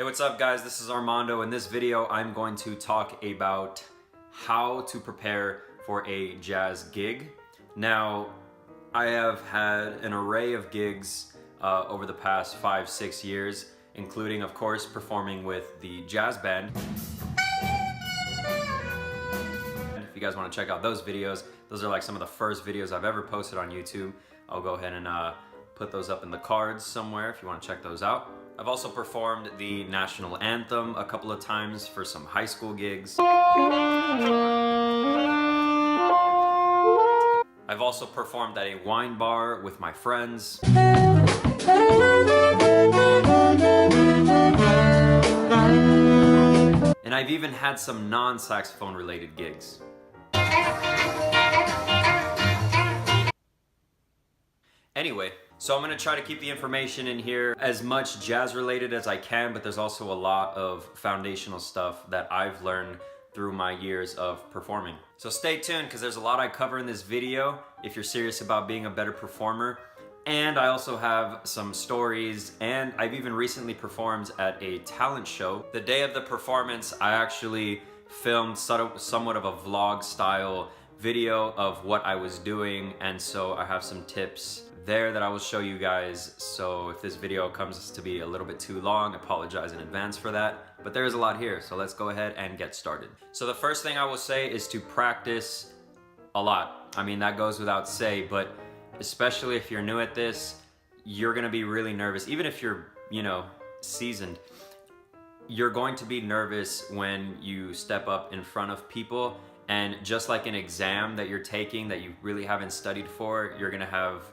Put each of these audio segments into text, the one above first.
Hey, what's up guys? This is Armando. In this video, I'm going to talk about how to prepare for a jazz gig. Now, I have had an array of gigs over the past 5-6 years, including, of course, performing with the jazz band. If you guys want to check out those videos, those are like some of the first videos I've ever posted on YouTube. I'll go ahead and put those up in the cards somewhere if you want to check those out. I've also performed the national anthem a couple of times for some high school gigs. I've also performed at a wine bar with my friends. And I've even had some non-saxophone related gigs. Anyway, so I'm gonna try to keep the information in here as much jazz related as I can, but there's also a lot of foundational stuff that I've learned through my years of performing. So stay tuned, because there's a lot I cover in this video if you're serious about being a better performer. And I also have some stories, and I've even recently performed at a talent show. The day of the performance, I actually filmed somewhat of a vlog style video of what I was doing, and so I have some tips there that I will show you guys. So if this video comes to be a little bit too long, I apologize in advance for that, but there is a lot here, so let's go ahead and get started. So the first thing I will say is to practice a lot. I mean, that goes without say, but especially if you're new at this, you're gonna be really nervous. Even if you're, seasoned, you're going to be nervous when you step up in front of people. And just like an exam that you're taking that you really haven't studied for, you're gonna have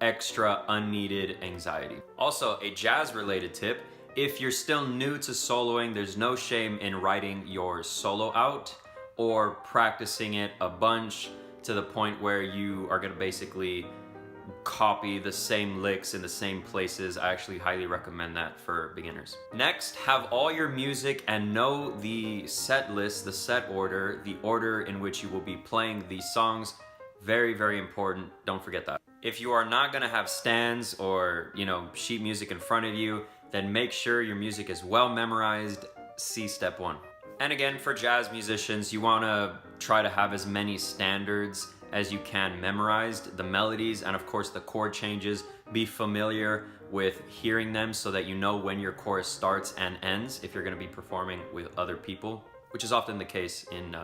extra unneeded anxiety. Also, a jazz related tip: if you're still new to soloing, there's no shame in writing your solo out or practicing it a bunch to the point where you are gonna basically copy the same licks in the same places. I actually highly recommend that for beginners. Next, have all your music and know the set list, the set order, the order in which you will be playing these songs. Very, very important. Don't forget that. If you are not gonna have stands or, sheet music in front of you, then make sure your music is well memorized. See step 1. And again, for jazz musicians, you wanna try to have as many standards as you can memorized, the melodies, and of course the chord changes. Be familiar with hearing them so that you know when your chorus starts and ends if you're gonna be performing with other people, which is often the case in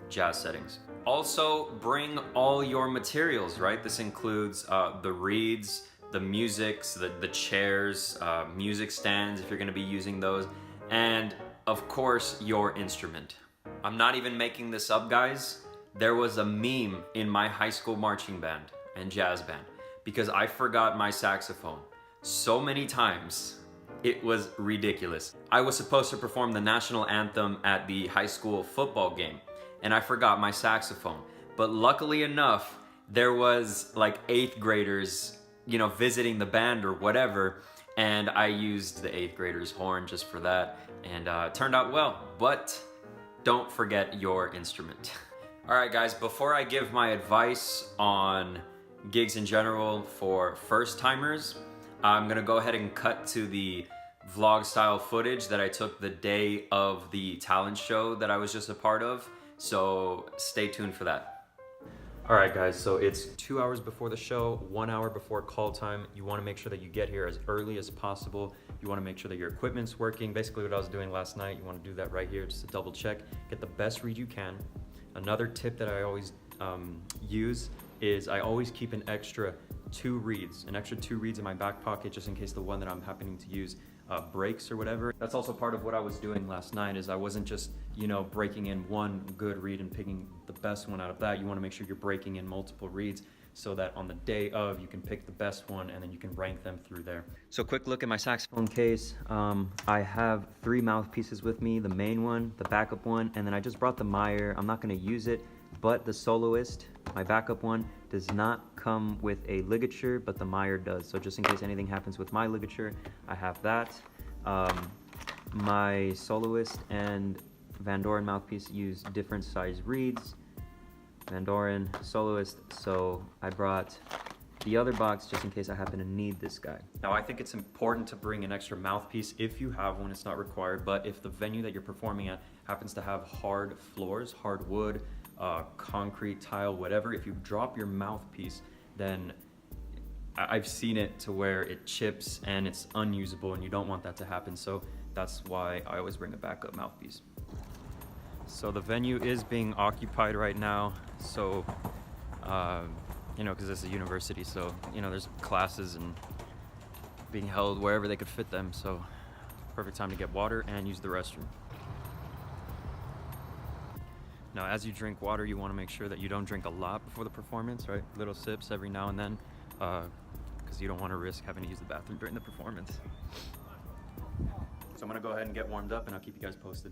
jazz settings. Also, bring all your materials, right? This includes the reeds, the musics, the chairs, music stands if you're gonna be using those, and of course your instrument. I'm not even making this up, guys. There was a meme in my high school marching band and jazz band because I forgot my saxophone so many times. It was ridiculous. I was supposed to perform the national anthem at the high school football game, and I forgot my saxophone. But luckily enough, there was like 8th graders, visiting the band or whatever, and I used the 8th graders' horn just for that, and it turned out well. But don't forget your instrument. All right, guys, before I give my advice on gigs in general for first-timers, I'm gonna go ahead and cut to the vlog-style footage that I took the day of the talent show that I was just a part of, so stay tuned for that. All right, guys, so it's 2 hours before the show, 1 hour before call time. You wanna make sure that you get here as early as possible. You wanna make sure that your equipment's working. Basically what I was doing last night, you wanna do that right here just to double check. Get the best read you can. Another tip that I always use is I always keep an extra 2 reeds in my back pocket, just in case the one that I'm happening to use breaks or whatever. That's also part of what I was doing last night, is I wasn't just, breaking in one good reed and picking the best one out of that. You wanna make sure you're breaking in multiple reeds so that on the day of, you can pick the best one and then you can rank them through there. So quick look at my saxophone case. I have 3 mouthpieces with me, the main one, the backup one, and then I just brought the Meyer. I'm not gonna use it, but the soloist, my backup one, does not come with a ligature, but the Meyer does. So just in case anything happens with my ligature, I have that. My soloist and Van Doren mouthpiece use different size reeds. Van Doren, soloist, so I brought the other box just in case I happen to need this guy. Now, I think it's important to bring an extra mouthpiece if you have one. It's not required, but if the venue that you're performing at happens to have hard floors, hard wood, concrete, tile, whatever, if you drop your mouthpiece, then I've seen it to where it chips and it's unusable, and you don't want that to happen. So that's why I always bring a backup mouthpiece. So the venue is being occupied right now. So, you know, because it's a university, so, you know, there's classes and being held wherever they could fit them. So perfect time to get water and use the restroom. Now, as you drink water, you want to make sure that you don't drink a lot before the performance, right? Little sips every now and then, because you don't want to risk having to use the bathroom during the performance. So I'm gonna go ahead and get warmed up, and I'll keep you guys posted.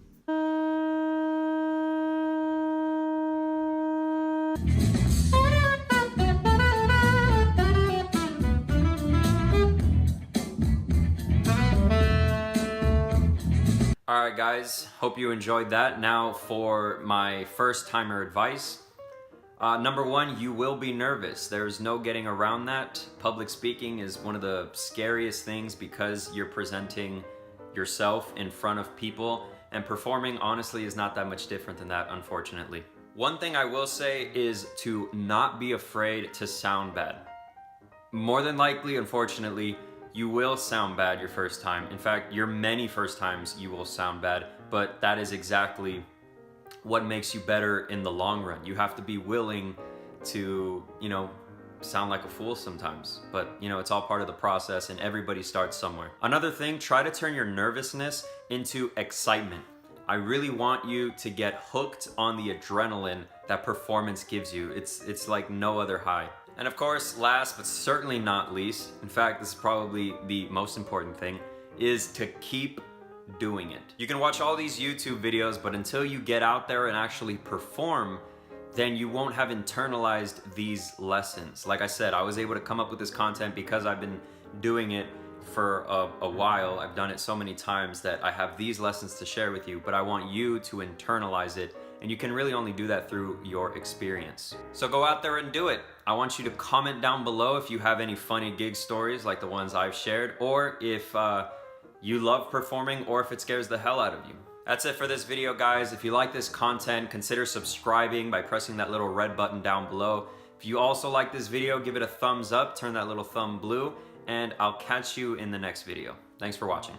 All right, guys, hope you enjoyed that. Now for my first timer advice. Number one, you will be nervous. There's no getting around that. Public speaking is one of the scariest things because you're presenting yourself in front of people, and performing honestly is not that much different than that, unfortunately. One thing I will say is to not be afraid to sound bad. More than likely, unfortunately, you will sound bad your first time. In fact, your many first times you will sound bad, but that is exactly what makes you better in the long run. You have to be willing to, you know, sound like a fool sometimes, but you know, it's all part of the process, and everybody starts somewhere. Another thing, try to turn your nervousness into excitement. I really want you to get hooked on the adrenaline that performance gives you. It's like no other high. And of course, last but certainly not least, in fact, this is probably the most important thing, is to keep doing it. You can watch all these YouTube videos, but until you get out there and actually perform, then you won't have internalized these lessons. Like I said, I was able to come up with this content because I've been doing it for a while. I've done it so many times that I have these lessons to share with you, but I want you to internalize it, and you can really only do that through your experience. So go out there and do it. I want you to comment down below if you have any funny gig stories like the ones I've shared, or if you love performing, or if it scares the hell out of you. That's it for this video, guys. If you like this content, consider subscribing by pressing that little red button down below. If you also like this video, give it a thumbs up, turn that little thumb blue, and I'll catch you in the next video. Thanks for watching.